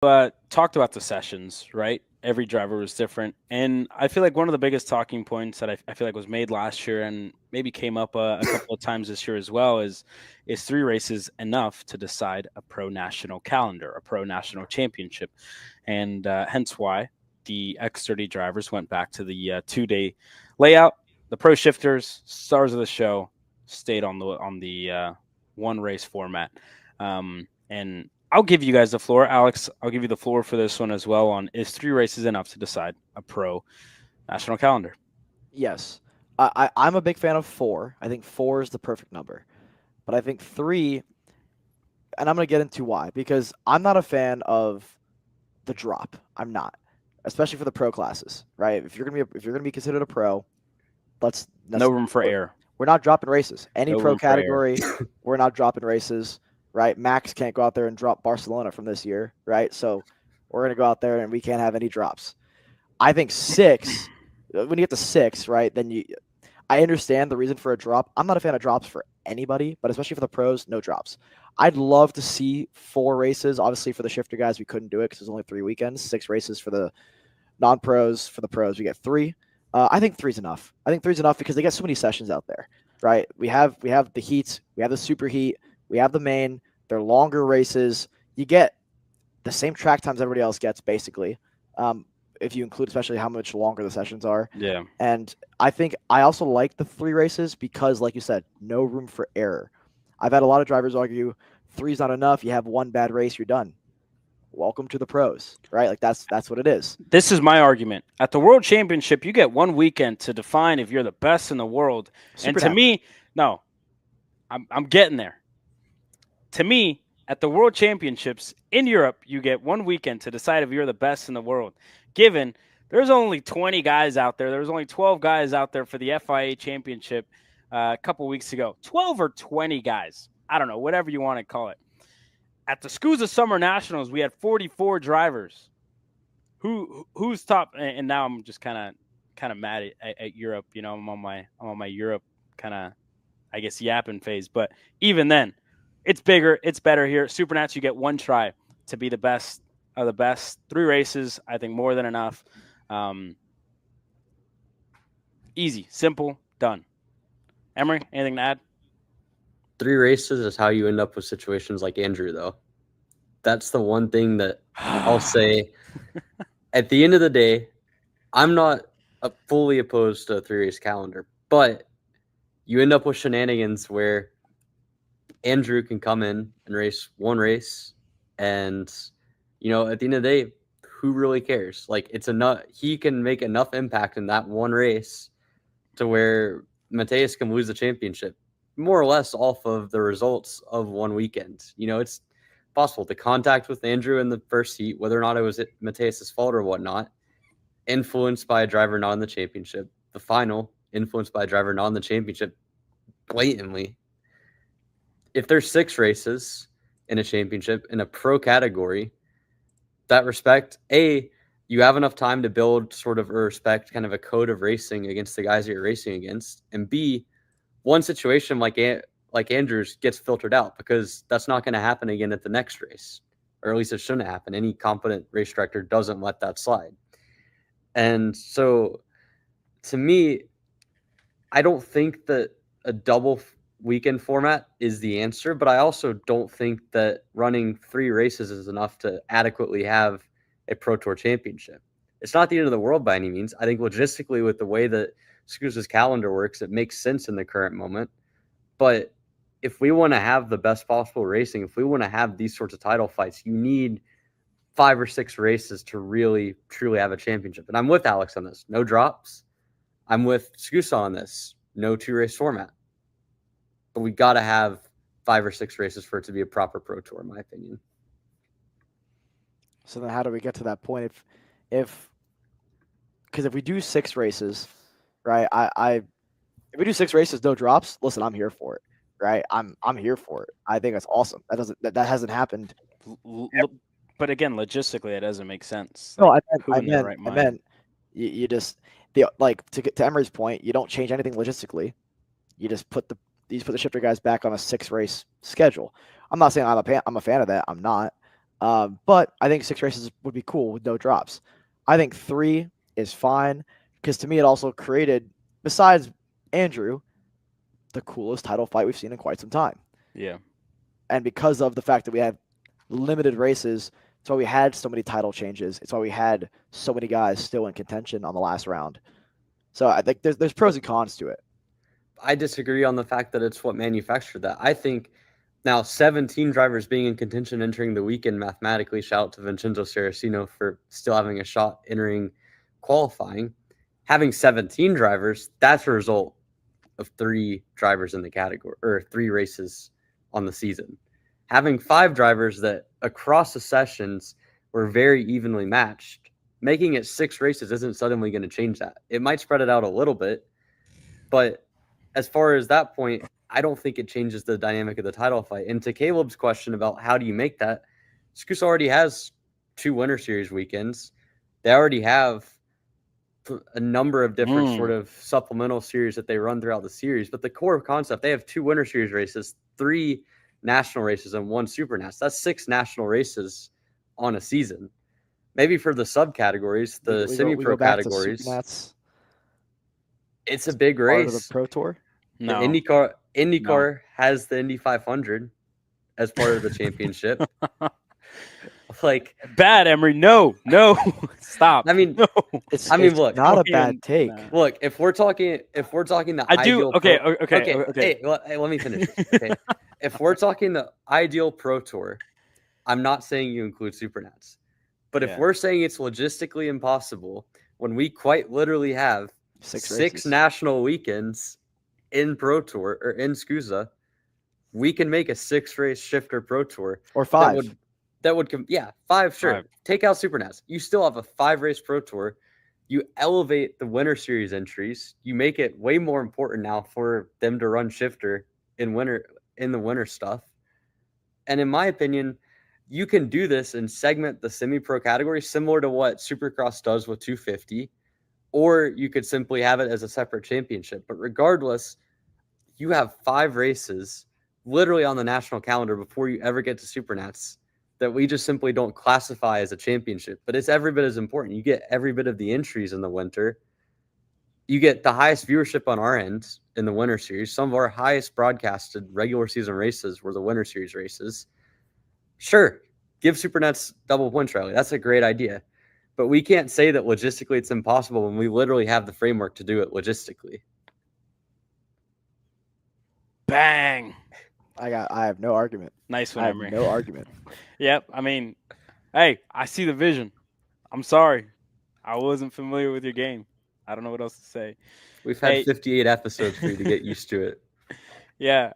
talked about the sessions, right? Every driver was different, and I feel like one of the biggest talking points that I feel like was made last year and maybe came up a couple of times this year as well is three races enough to decide a pro national calendar, a pro national championship, and hence why the X30 drivers went back to the 2 day layout. The pro shifters, stars of the show, stayed on the one race format, and I'll give you guys the floor. Alex, I'll give you the floor for this one as well on is three races enough to decide a pro national calendar? Yes. I'm a big fan of four. I think four is the perfect number. But I think three, and I'm going to get into why, because I'm not a fan of the drop. I'm not, especially for the pro classes, right? If you're gonna be considered a pro, let's No that's room for we're, error. we're not dropping races. Any No pro room for error. category, we're not dropping races, right? Max can't go out there and drop Barcelona from this year, right? So we're gonna go out there and we can't have any drops. I think six. When you get to six, right, then I understand the reason for a drop. I'm not a fan of drops for anybody, but especially for the pros, no drops. I'd love to see four races. Obviously, for the shifter guys, we couldn't do it because there's only 3 weekends. 6 races for the non-pros. For the pros, we get three. I think three's enough. I think three's enough because they get so many sessions out there, right? We have the heats, we have the super heat, we have the main. They're longer races. You get the same track times everybody else gets, basically. Um, if you include especially how much longer the sessions are. Yeah. And I think I also like the three races because, like you said, no room for error. I've had a lot of drivers argue three's not enough. You have one bad race, you're done. Welcome to the pros, right? Like that's what it is. This is my argument. At the World Championship, you get one weekend to define if you're the best in the world. And Super to nap. me, no, I'm getting there. To me, at the World Championships in Europe, you get one weekend to decide if you're the best in the world. Given there's only 20 guys out there, there was only 12 guys out there for the FIA Championship a couple weeks ago. 12 or 20 guys. I don't know, whatever you want to call it. At the SCUSA Summer Nationals, we had 44 drivers. Who's top? And now I'm just kind of mad at Europe. You know, I'm on my Europe kind of, I guess, yapping phase. But even then, it's bigger, it's better here. Supernats, you get one try to be the best of the best. Three races, I think, more than enough. Um, Easy, simple, done. Emery, anything to add? Three races is how you end up with situations like Andrew, though. That's the one thing that I'll say. At the end of the day, I'm not fully opposed to a three-race calendar, but you end up with shenanigans where Andrew can come in and race one race, and at the end of the day, who really cares? Like, it's enough. He can make enough impact in that one race to where Mateus can lose the championship, more or less off of the results of one weekend. It's possible. The contact with Andrew in the first heat, whether or not it was Mateus's fault or whatnot, influenced by a driver not in the championship. The final, influenced by a driver not in the championship, blatantly. If there's 6 races in a championship in a pro category, that respect, you have enough time to build sort of a respect, kind of a code of racing against the guys that you're racing against, and B, one situation like Andrews gets filtered out because that's not going to happen again at the next race, or at least it shouldn't happen. Any competent race director doesn't let that slide. And so, to me, I don't think that a double weekend format is the answer, but I also don't think that running 3 races is enough to adequately have a Pro Tour championship. It's not the end of the world by any means. I think logistically, with the way that SCUSA's calendar works, it makes sense in the current moment. But if we want to have the best possible racing, if we want to have these sorts of title fights, you need 5 or 6 races to really, truly have a championship. And I'm with Alex on this. No drops. I'm with SCUSA on this. No 2-race format. But we got to have 5 or 6 races for it to be a proper Pro Tour, in my opinion. So then, how do we get to that point? If because if we do 6 races, right? If we do 6 races, no drops. Listen, I'm here for it, right? I'm here for it. I think that's awesome. That hasn't happened. But again, logistically, it doesn't make sense. No, Like, I meant, who I in their meant, right I mind? meant, you just the like to Emery's point. You don't change anything logistically. You just put the shifter guys back on a 6 race schedule. I'm not saying I'm a fan of that. I'm not. But I think 6 races would be cool with no drops. I think 3 is fine because to me it also created, besides Andrew, the coolest title fight we've seen in quite some time. Yeah. And because of the fact that we had limited races, it's why we had so many title changes. It's why we had so many guys still in contention on the last round. So I think there's pros and cons to it. I disagree on the fact that it's what manufactured that. I think now 17 drivers being in contention entering the weekend mathematically, shout out to Vincenzo Saracino for still having a shot entering qualifying. Having 17 drivers, that's a result of 3 drivers in the category, or 3 races on the season. Having 5 drivers that across the sessions were very evenly matched, making it 6 races isn't suddenly going to change that. It might spread it out a little bit, but as far as that point, I don't think it changes the dynamic of the title fight. And to Caleb's question about how do you make that, Scus already has 2 Winter Series weekends. They already have a number of different sort of supplemental series that they run throughout the series. But the core concept, they have 2 Winter Series races, 3 national races, and 1 Super Nats. That's 6 national races on a season. Maybe for the subcategories, the semi-pro categories, it's a big race. Part of the Pro Tour? No. The IndyCar has the Indy 500 as part of the championship. Like, bad, Emery. No, stop. I mean, no. It's look, not a bad take. Nah. Look, if we're talking the I do. ideal Okay. Hey, let me finish this. Okay. If we're talking the ideal Pro Tour, I'm not saying you include Supernats. But if we're saying it's logistically impossible, when we quite literally have 6 national weekends in Pro Tour or in SCUSA, we can make a 6-race shifter Pro Tour. Or 5. That would 5, sure. 5. Take out Supernats. You still have a 5-race Pro Tour. You elevate the Winter Series entries. You make it way more important now for them to run shifter in the winter stuff. And in my opinion, you can do this and segment the semi-pro category similar to what Supercross does with 250, or you could simply have it as a separate championship. But regardless, you have 5 races literally on the national calendar before you ever get to Supernats that we just simply don't classify as a championship. But it's every bit as important. You get every bit of the entries in the winter. You get the highest viewership on our end in the Winter Series. Some of our highest broadcasted regular season races were the Winter Series races. Sure, give Supernats double points rally. That's a great idea. But we can't say that logistically it's impossible when we literally have the framework to do it logistically. Bang. I have no argument. Nice one, I have Emery. no argument. Yep. I mean, hey, I see the vision. I'm sorry. I wasn't familiar with your game. I don't know what else to say. We've had 58 episodes for you to get used to it. Yeah.